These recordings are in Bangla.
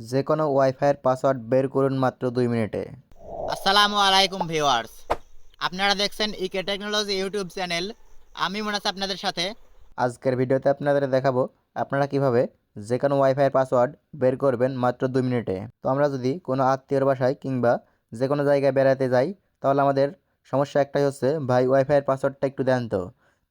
যে কোনো ওয়াইফাইয়ের পাসওয়ার্ড বের করুন মাত্র 2 মিনিটে। আসসালামু আলাইকুম ভিউয়ার্স, আপনারা দেখছেন ইকে টেকনোলজি ইউটিউব চ্যানেল। আমি মনাস আপনাদের সাথে। আজকের ভিডিওতে আপনাদের দেখাবো আপনারা কিভাবে যে কোনো ওয়াইফাইয়ের পাসওয়ার্ড বের করবেন মাত্র 2 মিনিটে। তো আমরা যদি কোনো আত্মীয়র বাসায় কিংবা যে কোনো জায়গায় বেড়াতে যাই, তাহলে আমাদের সমস্যা একটাই হচ্ছে, ভাই ওয়াইফাইয়ের পাসওয়ার্ডটা একটু দেন তো।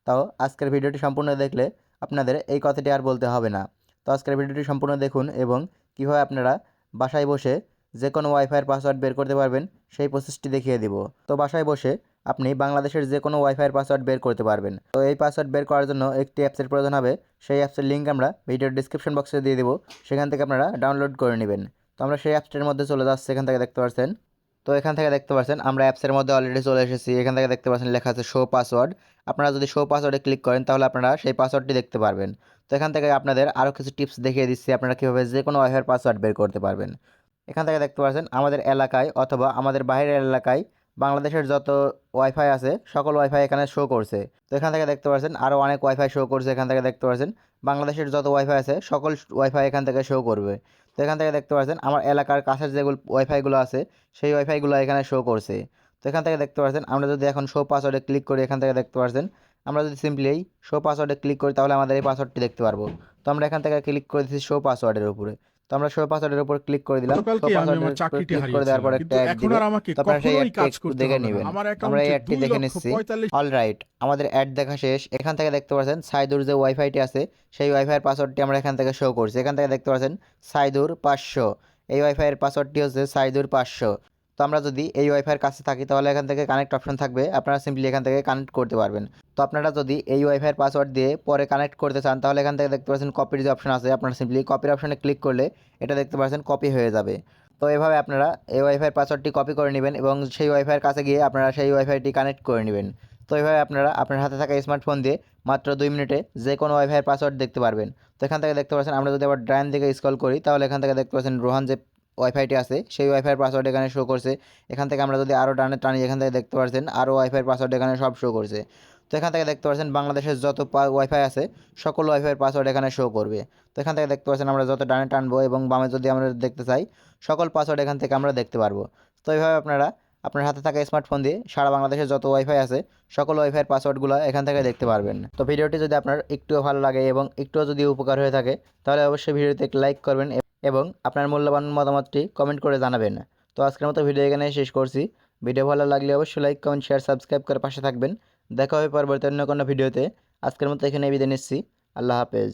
তাও আজকের ভিডিওটি সম্পূর্ণ দেখলে আপনাদের এই কথাটি আর বলতে হবে না। তো আজকের ভিডিওটি সম্পূর্ণ দেখুন এবং কীভাবে আপনারা বাসায় বসে যে কোনো ওয়াইফাইয়ের পাসওয়ার্ড বের করতে পারবেন সেই প্রসেসটি দেখিয়ে দিব। তো বাসায় বসে আপনি বাংলাদেশের যে কোনো ওয়াইফাইয়ের পাসওয়ার্ড বের করতে পারবেন। তো এই পাসওয়ার্ড বের করার জন্য একটি অ্যাপসের প্রয়োজন হবে। সেই অ্যাপসের লিঙ্ক আমরা ভিডিওর ডিসক্রিপশন বক্সে দিয়ে দেবো, সেখান থেকে আপনারা ডাউনলোড করে নেবেন। তো আমরা সেই অ্যাপসটির মধ্যে চলে যাচ্ছি, এখান থেকে দেখতে পাচ্ছেন। তো এখান থেকে দেখতে পাচ্ছেন আমরা অ্যাপসের মধ্যে অলরেডি চলে এসেছি। এখান থেকে দেখতে পাচ্ছেন লেখা আছে শো পাসওয়ার্ড। আপনারা যদি শো পাসওয়ার্ডে ক্লিক করেন তাহলে আপনারা সেই পাসওয়ার্ডটি দেখতে পারবেন। তো এখান থেকে আপনাদের আরও কিছু টিপস দেখিয়ে দিচ্ছি আপনারা কীভাবে যে কোনো ওয়াইফাইয়ের পাসওয়ার্ড বের করতে পারবেন। এখান থেকে দেখতে পাচ্ছেন আমাদের এলাকায় অথবা আমাদের বাইরের এলাকায় বাংলাদেশের যত ওয়াইফাই আছে সকল ওয়াইফাই এখানে শো করছে। তো এখান থেকে দেখতে পাচ্ছেন আরও অনেক ওয়াইফাই শো করছে। এখান থেকে দেখতে পাচ্ছেন বাংলাদেশের যত ওয়াইফাই আছে সকল ওয়াইফাই এখান থেকে শো করবে। তো এখান থেকে দেখতে পাচ্ছেন আমার এলাকার কাছের যেগুলো ওয়াইফাইগুলো আছে সেই ওয়াইফাইগুলো এখানে শো করছে। তো এখান থেকে দেখতে পাচ্ছেন আমরা যদি এখন শো পাসওয়ার্ডে ক্লিক করি, এখান থেকে দেখতে পাচ্ছেন আমরা যদি সিম্পলি এই শো পাসওয়ার্ডে ক্লিক করি তাহলে আমাদের এই পাসওয়ার্ডটি দেখতে পারবো। তো আমরা এখান থেকে ক্লিক করে দিচ্ছি শো পাসওয়ার্ডের উপরে। তো আমরা শো পাসওয়ার্ডের উপর ক্লিক করে দিলাম। শো গতকালকে আমি পাসওয়ার্ডের আমার উপর চাকরিটি ক্লিক করে দেওয়ার হারিয়েছিলাম, পর একটা কিন্তু অ্যাড এখন দিবে। আর আমাকে তো আপনারা সেই কখনোই অ্যাডটি কাজ একটু করতে দেখে হবে না। নেবেন। আমার তো আমরা এই অ্যাকাউন্টে অ্যাডটি দেখে নিচ্ছি। 2,45,000। অলরাইট, আমাদের অ্যাড দেখা শেষ। এখান থেকে দেখতে পাচ্ছেন সাইদুর যে ওয়াইফাইটি আছে সেই ওয়াইফাইয়ের পাসওয়ার্ডটি আমরা এখান থেকে শো করছি। এখান থেকে দেখতে পাচ্ছেন সাইদুর 500, এই ওয়াইফাইয়ের পাসওয়ার্ডটি হচ্ছে সাইদুর 500। তো আমরা যদি এই ওয়াইফাইয়ের কাছে থাকি তাহলে এখান থেকে কানেক্ট অপশন থাকবে, আপনারা সিম্পলি এখান থেকে কানেক্ট করতে পারবেন। তো আপনারা যদি এই ওয়াইফাইয়ের পাসওয়ার্ড দিয়ে পরে কানেক্ট করতে চান তাহলে এখান থেকে দেখতে পাচ্ছেন কপির যে অপশন আছে, আপনারা সিম্পলি কপির অপশনে ক্লিক করলে এটা দেখতে পাচ্ছেন কপি হয়ে যাবে। তো এভাবে আপনারা এই ওয়াইফাইয়ের পাসওয়ার্ডটি কপি করে নেবেন এবং সেই ওয়াইফাইয়ের কাছে গিয়ে আপনারা সেই ওয়াইফাইটি কানেক্ট করে নেবেন। তো এইভাবে আপনারা আপনার হাতে থাকা স্মার্টফোন দিয়ে মাত্র 2 মিনিটে যে কোনো ওয়াইফাইয়ের পাসওয়ার্ড দেখতে পারবেন। তো এখান থেকে দেখতে পাচ্ছেন আমরা যদি আবার ডাইন দিকে স্ক্রল করি তাহলে এখান থেকে দেখতে পাচ্ছেন রোহান যে ওয়াইফাইটি আছে সেই ওয়াইফাইয়ের পাসওয়ার্ড এখানে শো করছে। এখান থেকে আমরা যদি আরও ডানে টানি এখান থেকে দেখতে পাচ্ছেন আরও ওয়াইফাইয়ের পাসওয়ার্ড এখানে সব শো করছে। তো এখান থেকে দেখতে পাচ্ছেন বাংলাদেশের যত ওয়াইফাই আছে সকল ওয়াইফাইয়ের পাসওয়ার্ড এখানে শো করবে। তো এখান থেকে দেখতে পাচ্ছেন আমরা যত ডানে টানবো এবং বামে যদি আমরা দেখতে চাই সকল পাসওয়ার্ড এখান থেকে আমরা দেখতে পারবো। তো এইভাবে আপনারা আপনার হাতে থাকা স্মার্টফোন দিয়ে সারা বাংলাদেশের যত ওয়াইফাই আছে সকল ওয়াইফাইয়ের পাসওয়ার্ডগুলো এখান থেকে দেখতে পারবেন। তো ভিডিওটি যদি আপনার একটুও ভালো লাগে এবং একটুও যদি উপকার হয়ে থাকে তাহলে অবশ্যই ভিডিওতে একটি লাইক করবেন এবং আপনার মূল্যবান মতামতটি কমেন্ট করে জানাবেন। তো আজকের মতো ভিডিও এখানে শেষ করছি। ভিডিও ভালো লাগলে অবশ্যই লাইক, কমেন্ট, শেয়ার, সাবস্ক্রাইব করে পাশে থাকবেন। দেখা হবে পরবর্তী অন্য কোনো ভিডিওতে। আজকের মতো এখানে বিদায় নিচ্ছি। আল্লাহ হাফেজ।